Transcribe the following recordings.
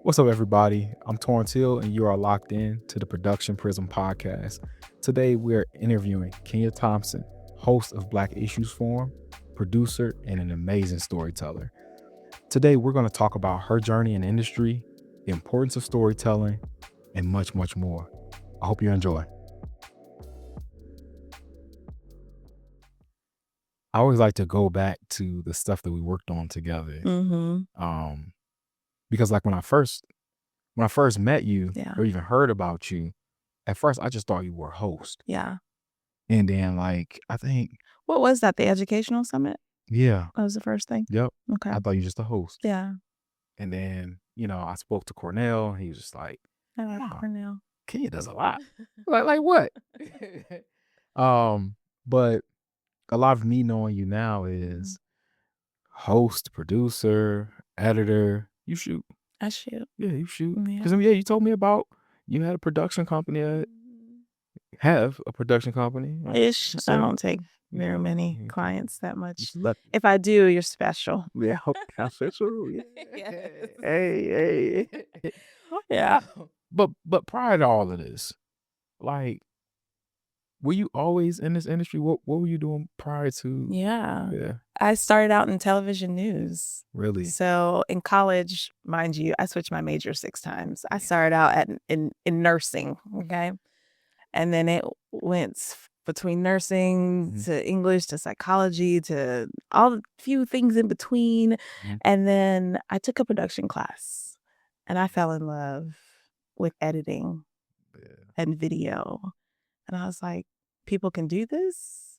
What's up, everybody? I'm Torrance Hill, and you are locked in to the Production Prism podcast. Today, we're interviewing Kenia Thompson, host of Black Issues Forum, producer, and an amazing storyteller. Today, we're going to talk about her journey in industry, the importance of storytelling, and much, much more. I hope you enjoy. I always like to go back to the stuff that we worked on together, Mm-hmm. because like when I first met you Yeah. or even heard about you, at first I just thought you were a host. Yeah. And then I think, What was that? The educational summit? yeah, That was the first thing? yep. Okay. I thought you were just a host. Yeah. And then, I spoke to Cornell. He was just like, I like wow, Cornell. Kenya does a lot. like what? But a lot of me knowing you now is host, producer, editor. You shoot. I shoot. Yeah, you shoot. Yeah. Because you told me about you had a production company. Have a production company. Ish. I don't take very many clients that much. If I do, you're special. Yeah, special. Yeah. Yes. Hey. Yeah. But prior to all of this, like, were you always in this industry? What were you doing prior to? Yeah. I started out in television news. Really? So in college, mind you, I switched my major 6 times. I started out in nursing, okay? And then it went between nursing to English to psychology to all the few things in between. And then I took a production class and I fell in love with editing and video. And I was like, people can do this?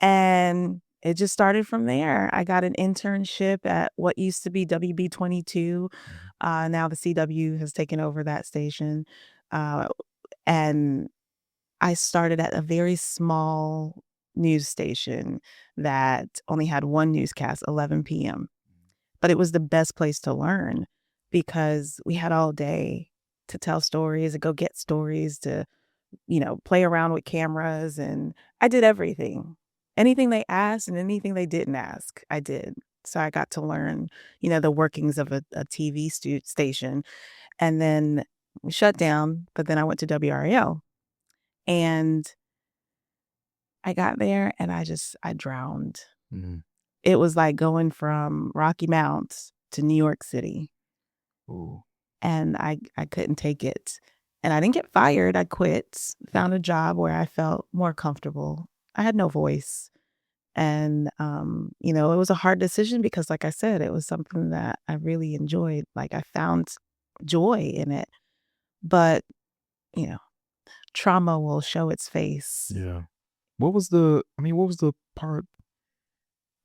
And it just started from there. I got an internship at what used to be WB22. Now the CW has taken over that station. And I started at a very small news station that only had one newscast, 11 p.m. But it was the best place to learn because we had all day to tell stories, to go get stories, to, play around with cameras. And I did everything. Anything they asked and anything they didn't ask, I did. So I got to learn, the workings of a TV station. And then we shut down, but then I went to WRAL. And I got there and I drowned. It was like going from Rocky Mounts to New York City. Ooh. And I couldn't take it. And I didn't get fired. I quit, found a job where I felt more comfortable. I had no voice. And, it was a hard decision because, like I said, it was something that I really enjoyed. Like I found joy in it. But, trauma will show its face. Yeah. What was the part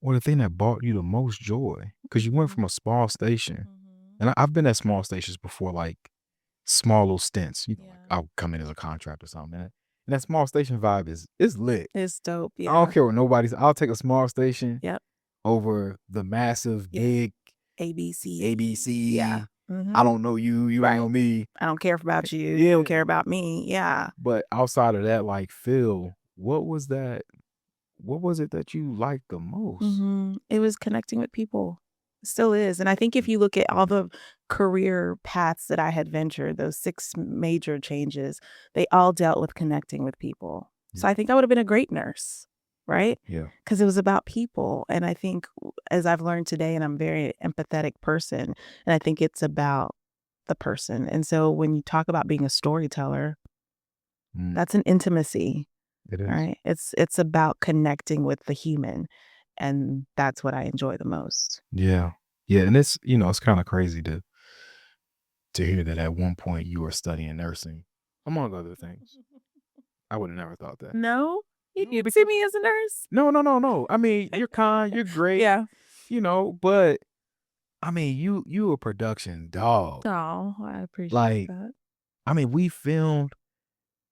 or the thing that brought you the most joy? Because you went from a small station, and I've been at small stations before, like small little stints. Like I'll come in as a contract or something. And that small station vibe is lit. It's dope. Yeah. I don't care what nobody's. I'll take a small station. Yep. Over the massive, big ABC. Yeah. I don't know you. You don't know me. I don't care about you. You don't care about me. Yeah. But outside of that, like Phil, what was that? What was it that you liked the most? It was connecting with people. It still is. And I think if you look at all the career paths that I had ventured, those 6 major changes, they all dealt with connecting with people. So I think I would have been a great nurse, right? Yeah. Because it was about people. And I think as I've learned today, and I'm a very empathetic person, and I think it's about the person. And so when you talk about being a storyteller, that's an intimacy. It is. Right. It's about connecting with the human. And that's what I enjoy the most. Yeah. Yeah. And it's, it's kind of crazy to hear that at one point you were studying nursing, among other things. I would have never thought that. No? You'd see me as a nurse? No. I mean, you're kind, you're great. Yeah. But I mean, you a production dog. Oh, I appreciate that. I mean, we filmed.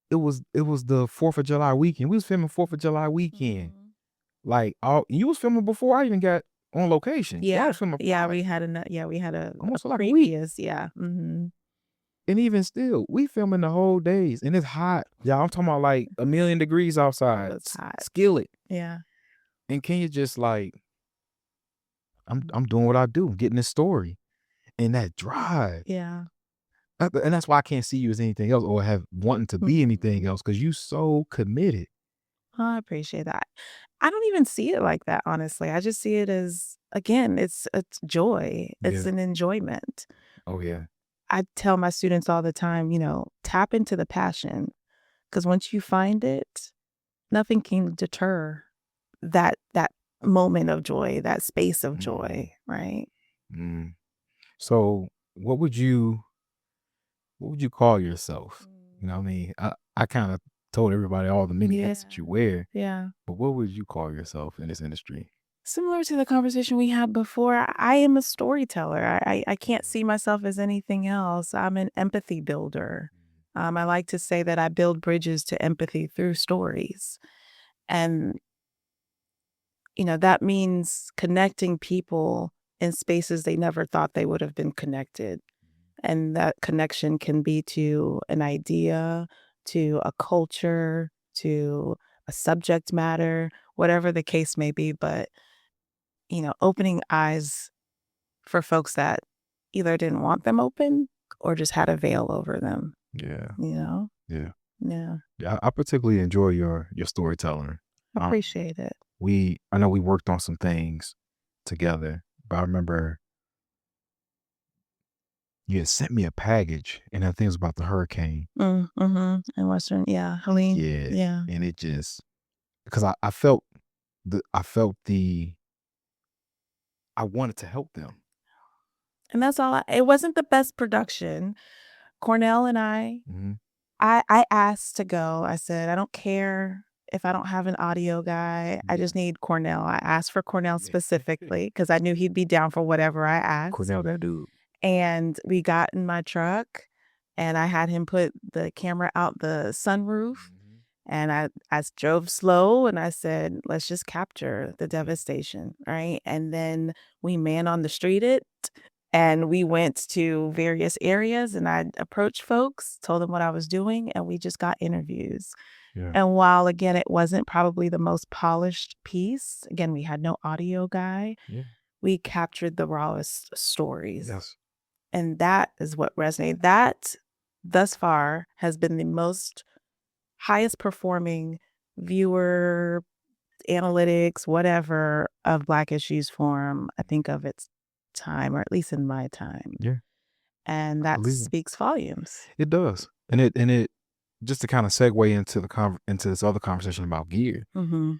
It was the 4th of July weekend. We was filming 4th of July weekend. Like you was filming before I even got on location. Yeah. We had a almost like a previous, week. yeah. And even still, we filming the whole days, and it's hot. Yeah, I'm talking about like 1,000,000 degrees outside. It's hot. Skillet. Yeah. And Kenya just like, I'm doing what I do, getting this story. and that drive. Yeah. And that's why I can't see you as anything else or have wanting to be anything Mhm. else because you so committed. I appreciate that. I don't even see it like that, honestly. I just see it as, again, it's joy. It's Yeah. an enjoyment. Oh yeah. I tell my students all the time, tap into the passion because once you find it, nothing can deter that moment of joy, that space of Mm, joy, right? mm. So what would you call yourself? You know what I mean? I kind of told everybody all the many Yeah. hats that you wear, Yeah. but what would you call yourself in this industry? Similar to the conversation we had before, I am a storyteller. I can't Mm, see myself as anything else. I'm an empathy builder. I like to say that I build bridges to empathy through stories. And, that means connecting people in spaces they never thought they would have been connected. And that connection can be to an idea, to a culture, to a subject matter, whatever the case may be. But, opening eyes for folks that either didn't want them open or just had a veil over them, yeah, you know? yeah, Yeah. yeah. I particularly enjoy your storytelling. Um, Appreciate it. I know we worked on some things together, but I remember you had sent me a package, and I think it was about the hurricane. Mhm. In Western, yeah, Helene. Yeah, Yeah. and it just because I felt I wanted to help them. And that's all it wasn't the best production. Cornell and Mhm. I asked to go. I said, "I don't care if I don't have an audio guy. I Yeah. just need Cornell." I asked for Cornell Yeah. specifically because I knew he'd be down for whatever I asked. Cornell, that dude. And we got in my truck, and I had him put the camera out the sunroof, Mhm. and I drove slow, and I said, "Let's just capture the Yeah. devastation," right? And then we man on the street it, and we went to various areas, and I approached folks, told them what I was doing, and we just got interviews. Yeah. And while, again, it wasn't probably the most polished piece, again, we had no audio guy, Yeah. we captured the rawest stories. Yes. And that is what resonated. That, thus far, has been the most highest performing viewer analytics, whatever, of Black Issues Forum, I think, of its time, or at least in my time. Yeah. And I that believe it. speaks volumes. It does. And it just to kind of segue into into this other conversation about gear. Mhm.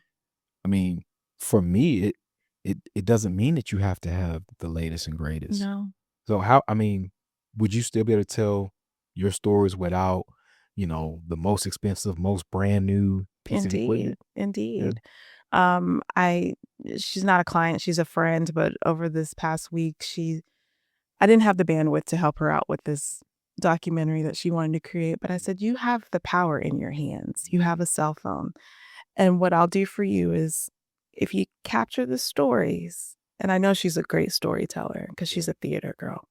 I mean, for me, it doesn't mean that you have to have the latest and greatest. No. So I mean, would you still be able to tell your stories without, the most expensive, most brand new piece of Indeed. equipment? Yeah. Indeed. I she's not a client, she's a friend, but over this past week, I didn't have the bandwidth to help her out with this documentary that she wanted to create, but I said, "You have the power in your hands. You have a cell phone. And what I'll do for you is if you capture the stories," and I know she's a great storyteller because Yeah. she's a theater girl.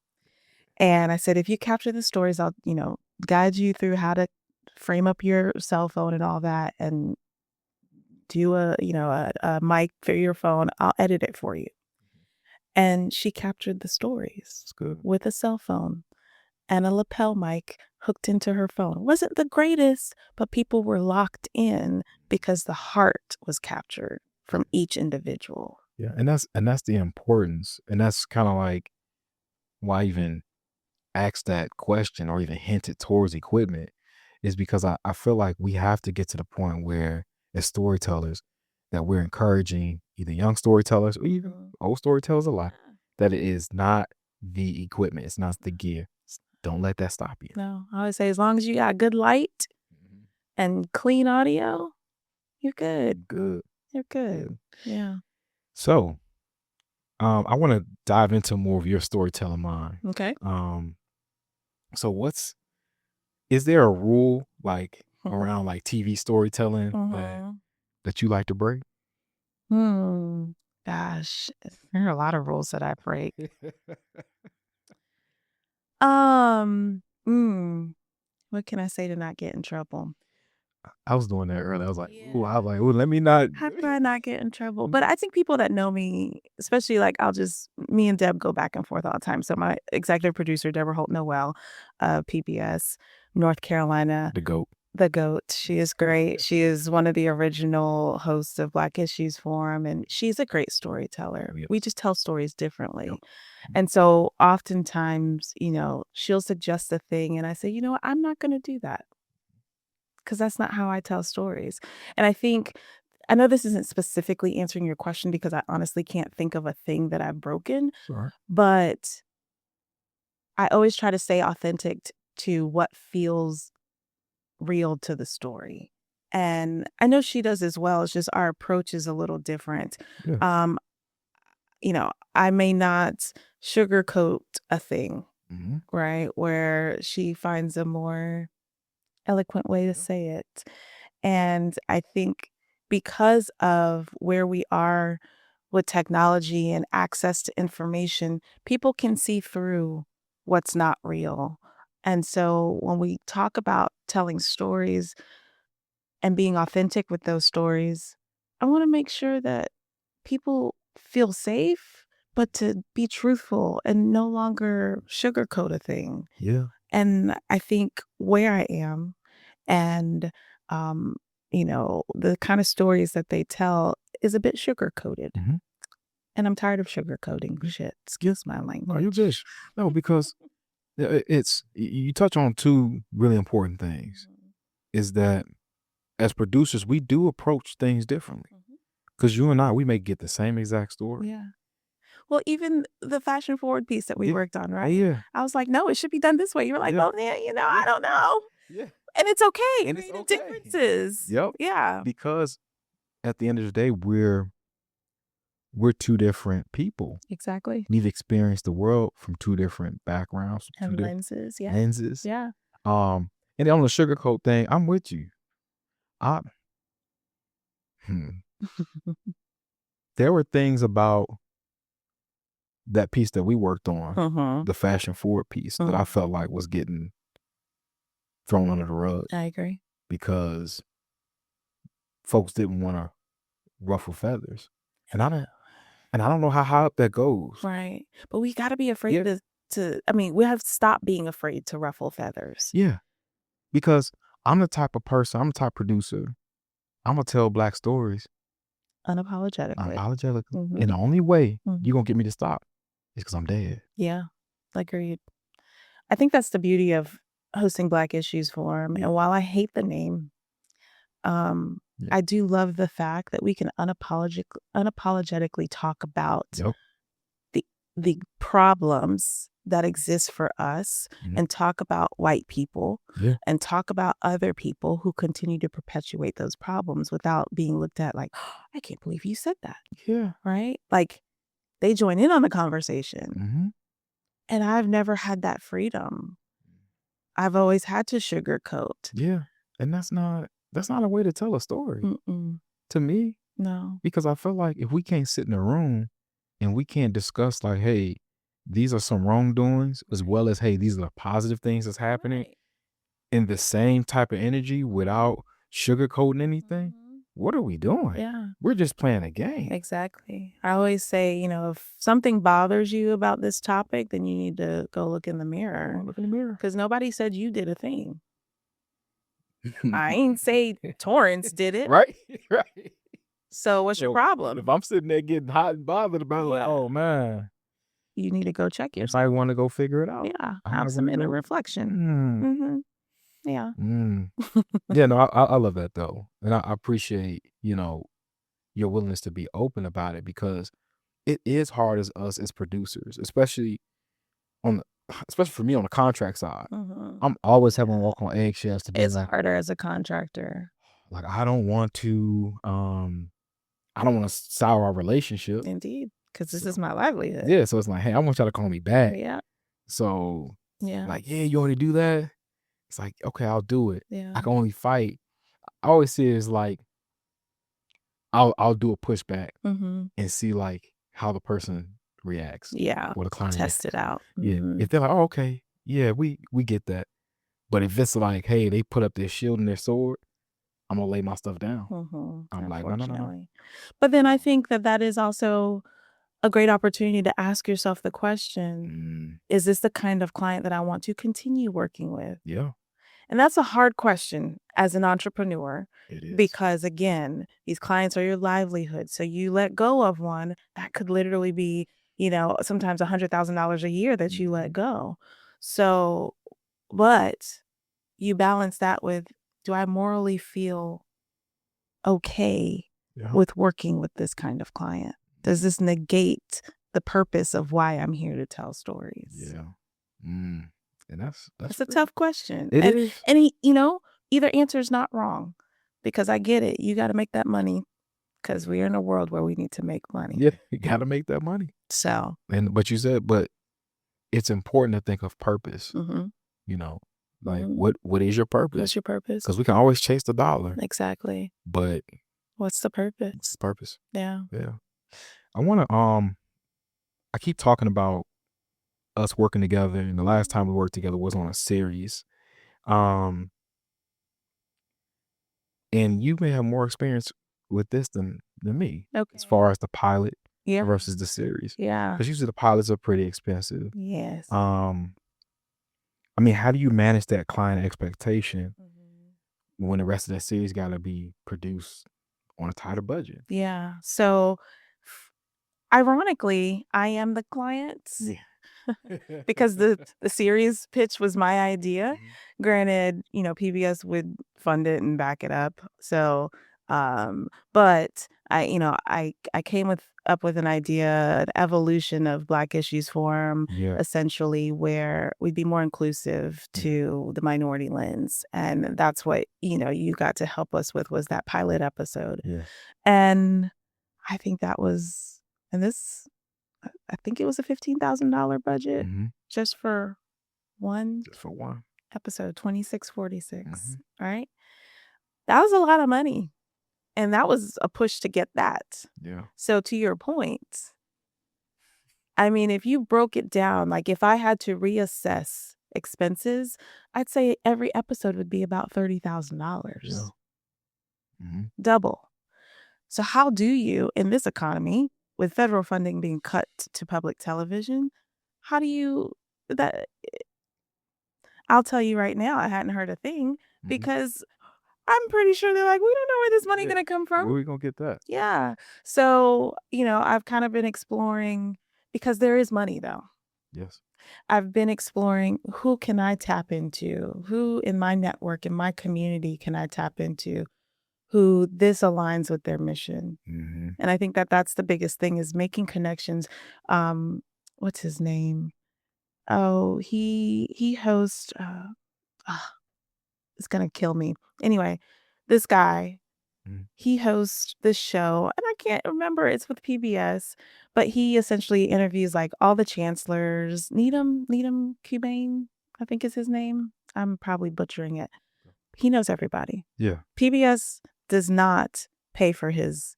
And I said, "If you capture the stories, I'll, guide you through how to frame up your cell phone and all that and do a mic for your phone. I'll edit it for you." And she captured the stories It's good. with a cell phone and a lapel mic hooked into her phone. It wasn't the greatest, but people were locked in because the heart was captured from each individual. Yeah, and that's the importance, and that's kind of like why I even asked that question or even hinted towards equipment is because I feel like we have to get to the point where as storytellers that we're encouraging either young storytellers or even Mhm. old storytellers alike Yeah. that it is not the equipment, it's not the gear. Don't let that stop you. No, I always say as long as you got good light Mhm. and clean audio, you're good. Good, You're good. good. Yeah. So, I want to dive into more of your storytelling mind. Okay. Um, so is there a rule like around like TV storytelling that Mhm. you like to break? Hmm. Gosh, there are a lot of rules that I break. Um, mm, what can I say to not get in trouble? I was doing that earlier. I was like, Yeah. ooh, ooh, let me not. How could I not get in trouble? But I think people that know me, especially like me and Deb go back and forth all the time. So my executive producer, Deborah Holt Noel, PBS North Carolina, The GOAT. the GOAT. She is great. She is one of the original hosts of Black Issues Forum, and she's a great storyteller. Yes. We just tell stories differently. Yep. And so oftentimes, she'll suggest a thing, and I say, you know what, I'm not going to do that because that's not how I tell stories. And I know this isn't specifically answering your question because I honestly can't think of a thing that I've broken, Sure. but I always try to stay authentic to what feels real to the story. And I know she does as well. It's just our approach is a little different. Yeah. I may not sugarcoat a thing, Mm-hmm. right? Where she finds a more eloquent way to say it. And I think because of where we are with technology and access to information, people can see through what's not real. And so when we talk about telling stories and being authentic with those stories, I want to make sure that people feel safe, but to be truthful and no longer sugarcoat a thing. Yeah. And I think where I am and, the kind of stories that they tell is a bit sugar-coated. Mm-hmm. And I'm tired of sugarcoating shit. Excuse my language. No, you're good. No, because you touch on two really important things. Is that as producers, we do approach things differently. Because you and I, we may get the same exact story. Yeah. Well, even the fashion forward piece that we worked on, right? Oh, yeah. I was like, no, it should be done this way. You were like, well, yeah, I don't know. Yeah. And it's okay. And it's Creative okay. differences. Yep. Yeah. Because at the end of the day, we're two different people. Exactly. We've experienced the world from two different backgrounds. And lenses. Yeah. Lenses. Yeah. And then on the sugarcoat thing, I'm with you. There were things about that piece that we worked on, the fashion forward piece, that I felt like was getting thrown under the rug. I agree. Because folks didn't want to ruffle feathers. And I don't know how high up that goes. Right. But we got to be afraid we have to stop being afraid to ruffle feathers. Yeah. Because I'm the type of person, I'm the type of producer, I'm going to tell Black stories. Unapologetically. And the only way you're going to get me to stop is because I'm dead. Yeah. Agreed. I think that's the beauty of hosting Black Issues Forum. And while I hate the name, I do love the fact that we can unapologetically talk about the problems that exist for us and talk about white people and talk about other people who continue to perpetuate those problems without being looked at like, oh, I can't believe you said that. Yeah. Right? Like they join in on the conversation. And I've never had that freedom. I've always had to sugarcoat. Yeah. And that's not a way to tell a story. To me. No. Because I feel like if we can't sit in a room and we can't discuss like, hey, these are some wrongdoings, as well as, hey, these are the positive things that's happening in the same type of energy without sugarcoating anything, what are we doing? Yeah. We're just playing a game. Exactly. I always say, if something bothers you about this topic, then you need to go look in the mirror. Look in the mirror. Because nobody said you did a thing. I ain't say Torrance did it. Right. So what's your problem? If I'm sitting there getting hot and bothered about it, like, oh man, you need to go check yourself. I want to go figure it out. Yeah. Have some inner reflection. Yeah. Yeah, no, I love that though. And I appreciate, your willingness to be open about it, because it is hard as us as producers, especially for me on the contract side. I'm always having to walk on eggshells to be it's harder as a contractor. Like I don't want to sour our relationship. Indeed. Because this is my livelihood. Yeah. So it's like, hey, I want y'all to call me back. Yeah. So like, yeah, you want to do that? It's like, okay, I'll do it. Yeah. I can only fight. I always see it as like, I'll do a pushback and see like how the person reacts. Yeah. Or the client test it out. Yeah. If they're like, oh, okay, yeah, we get that. But if it's like, hey, they put up their shield and their sword, I'm gonna lay my stuff down. I'm like, no. Unfortunately. But then I think that is also a great opportunity to ask yourself the question, is this the kind of client that I want to continue working with? Yeah, And that's a hard question as an entrepreneur it is. because, again, these clients are your livelihood. So you let go of one, that could literally be, sometimes $100,000 a year that you let go. So, but you balance that with, do I morally feel okay Yeah. with working with this kind of client? Does this negate the purpose of why I'm here to tell stories? Yeah. And that's a tough question. It and, is. And either answer is not wrong, because I get it. You got to make that money because we're in a world where we need to make money. Yeah, you got to make that money. So, But you said, but it's important to think of purpose. mm-hmm. Like what is your purpose? What's your purpose? Because we can always chase the dollar. Exactly. But what's the purpose? What's the purpose? Yeah. Yeah. I want to I keep talking about us working together, and the last time we worked together was on a series. And you may have more experience with this than me, as far as the pilot versus the series. Yeah. Because usually the pilots are pretty expensive. Yes. I mean, how do you manage that client expectation when the rest of that series got to be produced on a tighter budget? Yeah. So, ironically, I am the client. Because the series pitch was my idea. Granted, PBS would fund it and back it up. So, but I came up with an idea, an evolution of Black Issues Forum, essentially, where we'd be more inclusive to the minority lens, and that's what you got to help us with, was that pilot episode. And I think that was, I think it was a $15,000 budget just for one episode, 2646, right? That was a lot of money. And that was a push to get that. Yeah. So to your point, I mean, if you broke it down, like if I had to reassess expenses, I'd say every episode would be about $30,000. Yeah. Double. So how do you, in this economy, with federal funding being cut to public television, how do you that? I'll tell you right now, I hadn't heard a thing, because I'm pretty sure they're like, we don't know where this money gonna come from. Where we gonna get that? Yeah. So, I've kind of been exploring, because there is money though. Yes. I've been exploring, who can I tap into? Who in my network, in my community, can I tap into? Who this aligns with their mission. And I think that's the biggest thing, is making connections. What's his name? Oh, he hosts, it's gonna kill me. Anyway, this guy, he hosts this show, and I can't remember, it's with PBS, but he essentially interviews like all the chancellors. Needham Cubane, I think is his name. I'm probably butchering it. He knows everybody. Yeah. PBS does not pay for his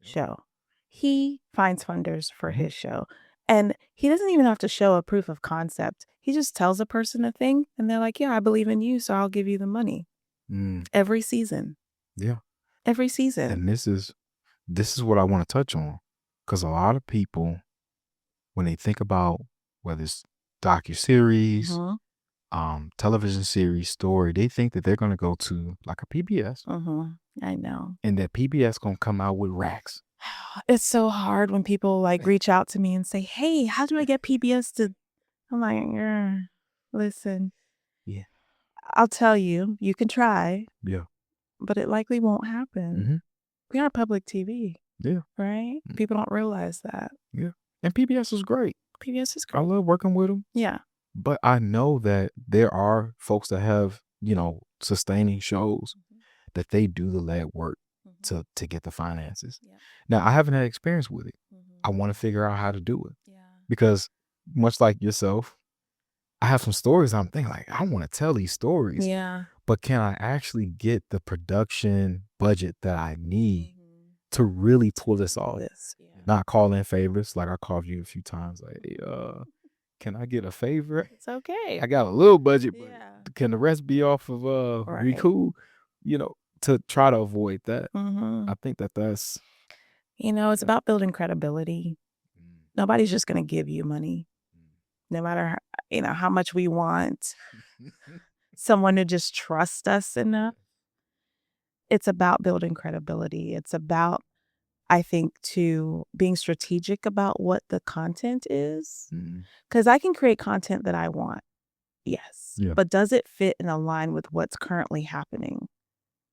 show. He finds funders for his show. And he doesn't even have to show a proof of concept. He just tells a person a thing, and they're like, yeah, I believe in you, so I'll give you the money. Every season. Yeah. Every season. And this is what I want to touch on. Because a lot of people, when they think about whether it's docuseries, television series, story, they think that they're going to go to like a PBS. I know. And that PBS going to come out with racks. It's so hard when people like reach out to me and say, hey, how do I get PBS to... I'm like, listen. Yeah. I'll tell you, you can try. Yeah. But it likely won't happen. We are public TV. Yeah. Right? People don't realize that. Yeah. And PBS is great. PBS is great. I love working with them. Yeah. But I know that there are folks that have, sustaining shows that they do the legwork to get the finances. Yeah. Now, I haven't had experience with it. I want to figure out how to do it. Yeah. Because much like yourself, I have some stories I'm thinking like, I want to tell these stories. Yeah. But can I actually get the production budget that I need to really pull this off? Not call in favors like I called you a few times. Like, hey, can I get a favor? It's okay. I got a little budget, but can the rest be off of we cool? to try to avoid that. Mhm. I think that's It's about building credibility. Nobody's just gonna give you money, no matter how much we want someone to just trust us enough. It's about building credibility. It's about, I think, being strategic about what the content is. Because I can create content that I want, yes. Yeah. But does it fit and align with what's currently happening?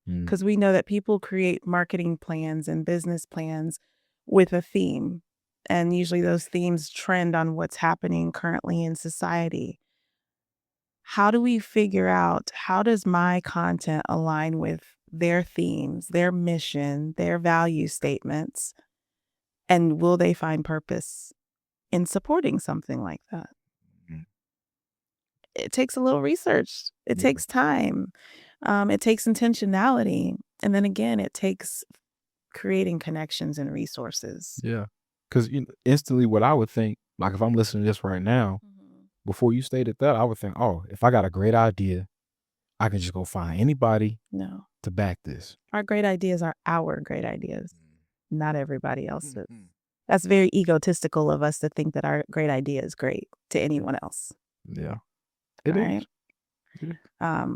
Because we know that people create marketing plans and business plans with a theme. And usually those themes trend on what's happening currently in society. How do we figure out, how does my content align with their themes, their mission, their value statements? And will they find purpose in supporting something like that? It takes a little research. It Yeah. takes time. It takes intentionality. And then again, it takes creating connections and resources. Yeah. Because instantly what I would think, like if I'm listening to this right now, before you stated that, I would think, oh, if I got a great idea, I can just go find anybody No, to back this. our great ideas are our great ideas, not everybody else's. That's very egotistical of us to think that our great idea is great to anyone else. Yeah. It is. Right?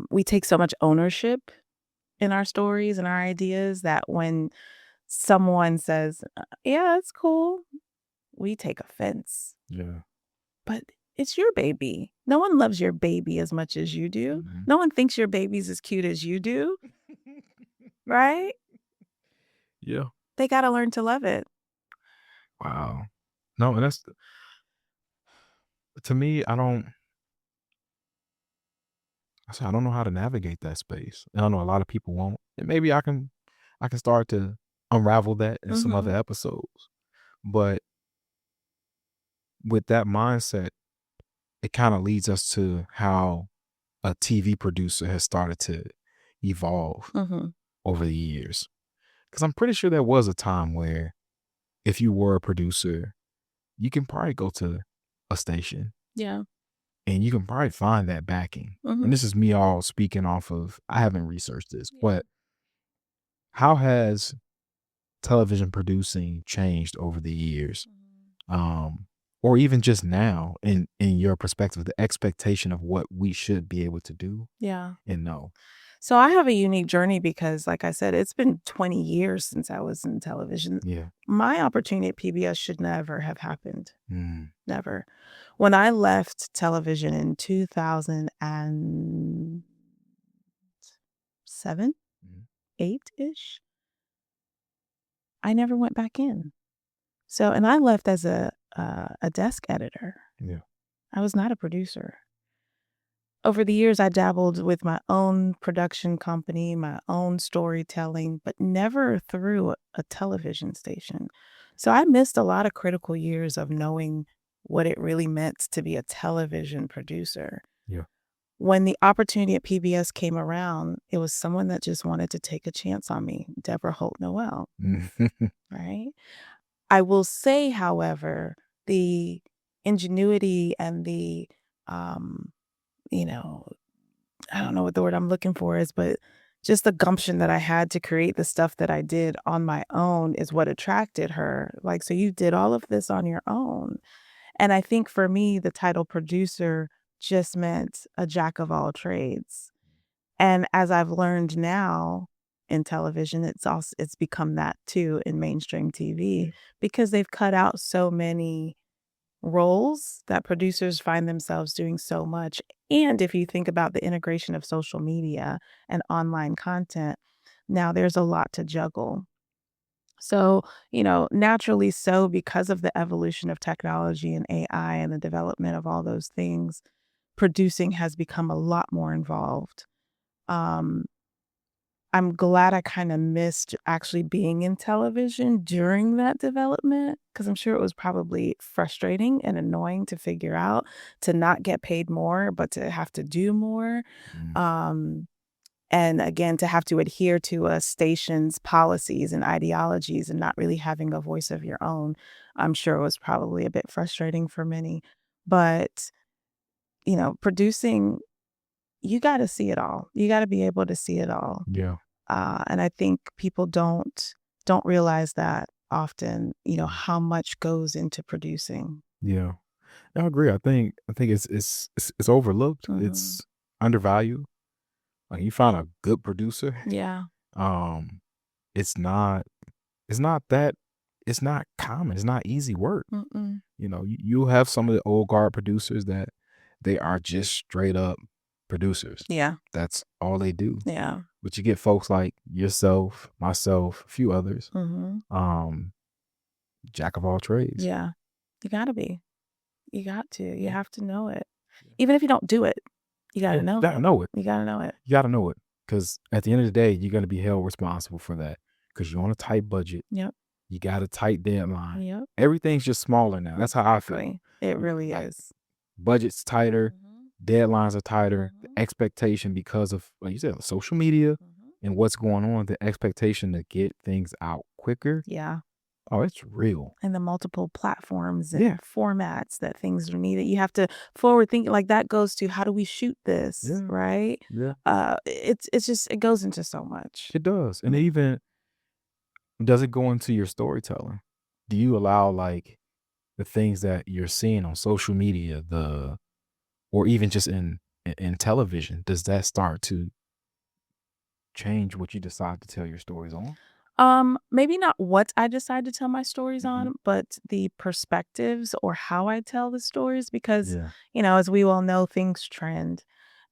We take so much ownership in our stories and our ideas that when someone says, yeah, that's cool, we take offense. Yeah. But it's your baby. No one loves your baby as much as you do. No one thinks your baby's as cute as you do. Right? Yeah. They got to learn to love it. Wow. No, and that's, to me, I don't know how to navigate that space. And I know a lot of people won't. And maybe I can start to unravel that in some other episodes. But with that mindset, it kind of leads us to how a TV producer has started to evolve over the years. Because I'm pretty sure there was a time where if you were a producer, you can probably go to a station. Yeah. And you can probably find that backing. And this is me all speaking off of, I haven't researched this, but how has television producing changed over the years? Or even just now in your perspective, the expectation of what we should be able to do and know. So I have a unique journey because, like I said, it's been 20 years since I was in television. Yeah. My opportunity at PBS should never have happened. Never. When I left television in 2007, 8-ish, I never went back in. So, and I left as a desk editor. Yeah. I was not a producer. Over the years, I dabbled with my own production company, my own storytelling, but never through a television station. So I missed a lot of critical years of knowing what it really meant to be a television producer. Yeah. When the opportunity at PBS came around, it was someone that just wanted to take a chance on me, Deborah Holt Noel, right? I will say, however, the ingenuity and the, I don't know what the word I'm looking for is, but just the gumption that I had to create the stuff that I did on my own is what attracted her. Like, so you did all of this on your own. And I think for me, the title producer just meant a jack of all trades. And as I've learned now in television, it's become that too in mainstream TV because they've cut out so many roles that producers find themselves doing so much. And if you think about the integration of social media and online content, now there's a lot to juggle. So, naturally so, because of the evolution of technology and AI and the development of all those things, producing has become a lot more involved. Um, I'm glad I kind of missed actually being in television during that development because I'm sure it was probably frustrating and annoying to figure out, to not get paid more, but to have to do more. And again, to have to adhere to a station's policies and ideologies and not really having a voice of your own, I'm sure it was probably a bit frustrating for many. But, producing, you got to see it all. You got to be able to see it all. Yeah. And I think people don't realize that often, how much goes into producing. Yeah. I agree. I think it's overlooked. Mhm. It's undervalued. Like you find a good producer, Yeah. um, it's not it's not that it's not common. It's not easy work. Mm-mm. You have some of the old guard producers that they are just straight up producers. Yeah. That's all they do. Yeah. But you get folks like yourself, myself, a few others, Mhm. um, jack of all trades. Yeah. You gotta be. You got to. You Yeah. have to know it. Yeah. Even if you don't do it, you gotta Yeah, know you it. gotta know it. You gotta know it. You gotta know it. Because at the end of the day, you're gonna be held responsible for that. Because you're on a tight budget. Yep. You got a tight deadline. Yep. Everything's just smaller now. That's how I feel. Exactly. It really Like is. budget's tighter, Mhm. deadlines are tighter, the Mhm. expectation because of, like you said, social media Mhm. and what's going on, the expectation to get things out quicker. Yeah. Oh, it's real. And the multiple platforms and Yeah. formats that things are needed. You have to forward think like that goes to how do we shoot this, Yeah. right? Yeah. It's just it goes into so much. It does. And it even does it go into your storytelling? Do you allow like the things that you're seeing on social media, or even just in television, does that start to change what you decide to tell your stories on? Maybe not what I decide to tell my stories Mhm. on, but the perspectives or how I tell the stories because, Yeah. as we all know, things trend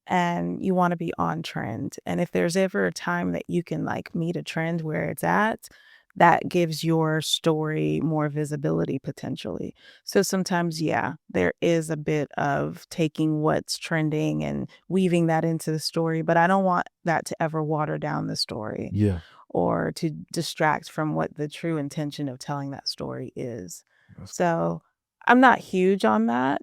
and you want to be on trend. And if there's ever a time that you can like meet a trend where it's at, that gives your story more visibility potentially. So sometimes, yeah, there is a bit of taking what's trending and weaving that into the story, but I don't want that to ever water down the story Yeah. or to distract from what the true intention of telling that story is. That's So I'm not huge on that,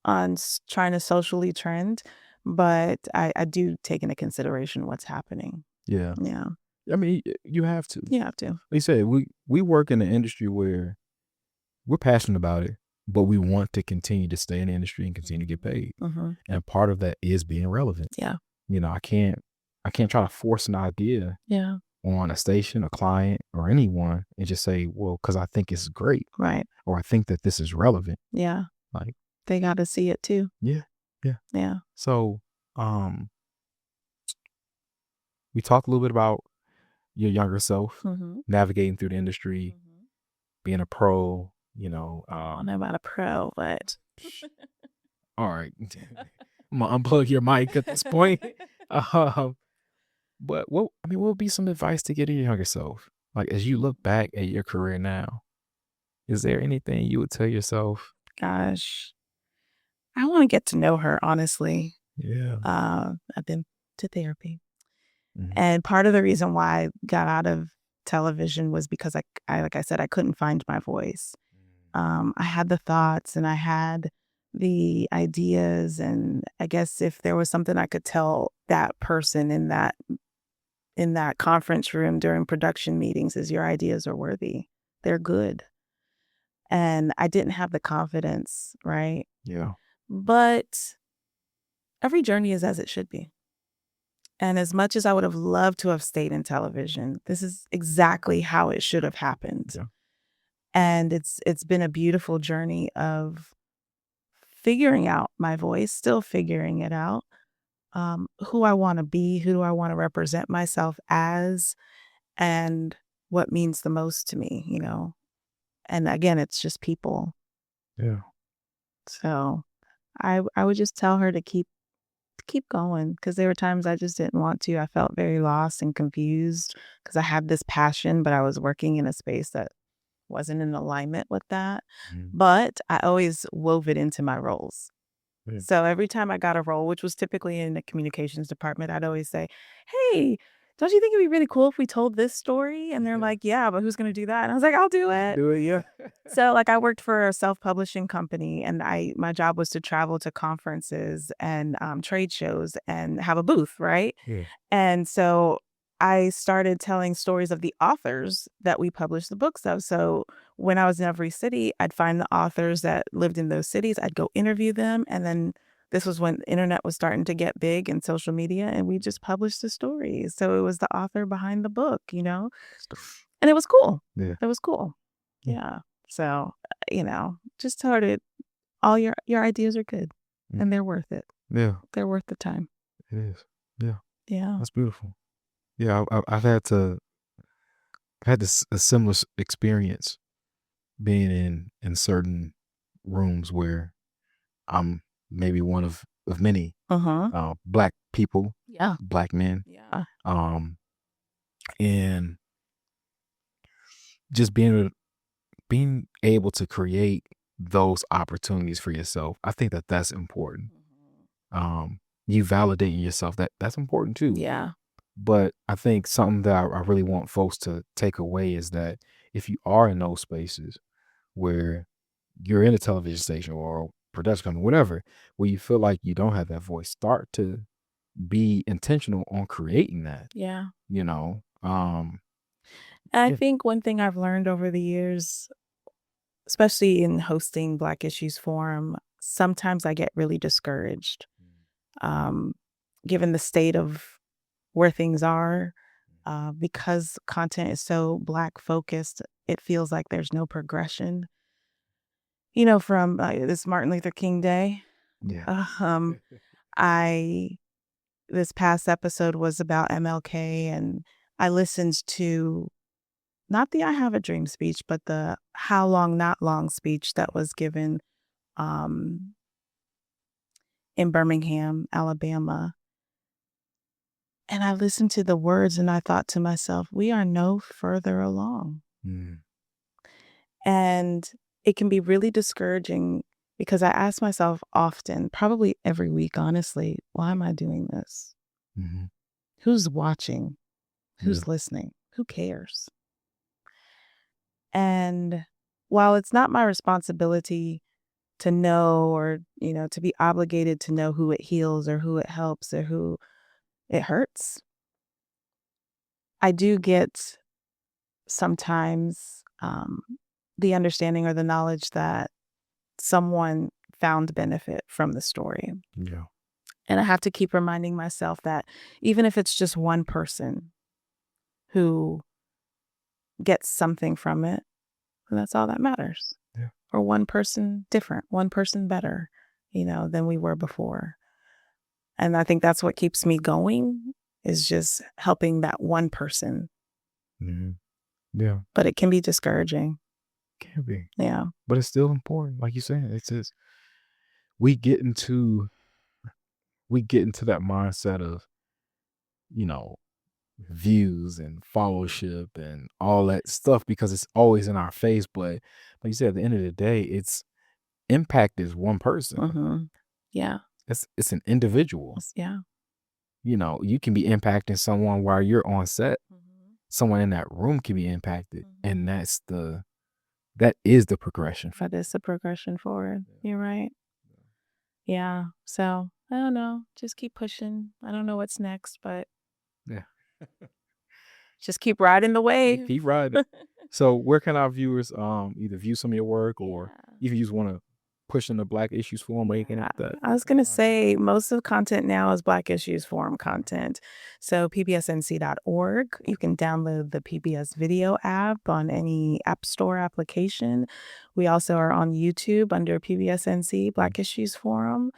on trying to socially trend, but I do take into consideration what's happening. yeah. Yeah, I mean, you have to. you have to. Like you said, we work in an industry where we're passionate about it, but we want to continue to stay in the industry and continue to get paid. Hmm. And part of that is being relevant. Yeah, I can't try to force an idea yeah, on a station, a client, or anyone and just say, well, because I think it's great right. or I think that this is relevant. Yeah, Like, they got to see it too. yeah, yeah. Yeah. So, we talked a little bit about your younger self Hmm. navigating through the industry, being a pro, I don't know about a pro, but all right. I'm gonna unplug your mic at this point. Um, but what would be some advice to get to your younger self? Like as you look back at your career now, is there anything you would tell yourself? gosh, I want to get to know her honestly. Yeah. I've been to therapy. Mhm. And part of the reason why I got out of television was because like I said, I couldn't find my voice. I had the thoughts and I had the ideas, and I guess if there was something I could tell that person in that conference room during production meetings is your ideas are worthy. They're good. And I didn't have the confidence, right? Yeah. But every journey is as it should be. And as much as I would have loved to have stayed in television, this is exactly how it should have happened. Yeah. And it's been a beautiful journey of figuring out my voice, still figuring it out, who I want to be, who do I want to represent myself as, and what means the most to me. And again, it's just people. Yeah. So I would just tell her to keep going because there were times I just didn't want to. I felt very lost and confused because I had this passion, but I was working in a space that wasn't in alignment with that. Mhm. But I always wove it into my roles. Yeah. So every time I got a role, which was typically in the communications department, I'd always say, "Hey, don't you think it'd be really cool if we told this story?" And they're Yeah. like, "Yeah, but who's going to do that?" And I was like, "I'll do it." Do it. Yeah. So like I worked for a self-publishing company and my job was to travel to conferences and trade shows and have a booth, right? Yeah. And so I started telling stories of the authors that we published the books of. So when I was in every city, I'd find the authors that lived in those cities. I'd go interview them and then this was when the internet was starting to get big and social media, and we just published the stories. So it was the author behind the book, and it was cool. Yeah. It was cool. Yeah. So, just started, all your ideas are good and they're worth it. Yeah. They're worth the time. It is. Yeah. Yeah. That's beautiful. Yeah. I've had a similar experience being in certain rooms where I'm maybe one of many Black people, Yeah. Black men, Yeah. and just being able to create those opportunities for yourself. I think that's important. You validating yourself, that's important too. Yeah. But I think something that I really want folks to take away is that if you are in those spaces where you're in a television station or a production company, whatever, where you feel like you don't have that voice, start to be intentional on creating that. Yeah. I think one thing I've learned over the years, especially in hosting Black Issues Forum, sometimes I get really discouraged, given the state of where things are, because content is so Black focused. It feels like there's no progression. From this Martin Luther King Day. Yeah. This past episode was about MLK, and I listened to not the "I Have a Dream" speech, but the "How Long Not Long" speech that was given in Birmingham, Alabama. And I listened to the words and I thought to myself, we are no further along. And it can be really discouraging because I ask myself often, probably every week, honestly, why am I doing this? Who's watching? Who's listening? Who cares? And while it's not my responsibility to know or, to be obligated to know who it heals or who it helps or who it hurts, I do get sometimes the understanding or the knowledge that someone found benefit from the story. Yeah. And I have to keep reminding myself that even if it's just one person who gets something from it, that's all that matters. Yeah. Or one person different, one person better, than we were before. And I think that's what keeps me going, is just helping that one person. Yeah. But it can be discouraging. Can be. Yeah. But it's still important. Like you said, it's just, we get into that mindset of, views and followership and all that stuff because it's always in our face. But like you said, at the end of the day, it's impact is one person. Yeah. It's an individual. Yeah. You can be impacting someone while you're on set. Someone in that room can be impacted. And that is the progression. That is the progression forward. You're right. Yeah. So I don't know. Just keep pushing. I don't know what's next, but yeah. Just keep riding the wave. Keep riding. So where can our viewers either view some of your work or if you just want to push in the Black Issues Forum, where you can have that? I was going to say most of the content now is Black Issues Forum content. So pbsnc.org. You can download the PBS video app on any app store application. We also are on YouTube under PBSNC Black Issues Forum.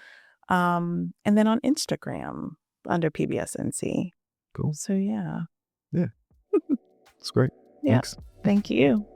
And then on Instagram under PBSNC. Cool. So yeah. Yeah. It's great. Yeah. Thanks. Thank you.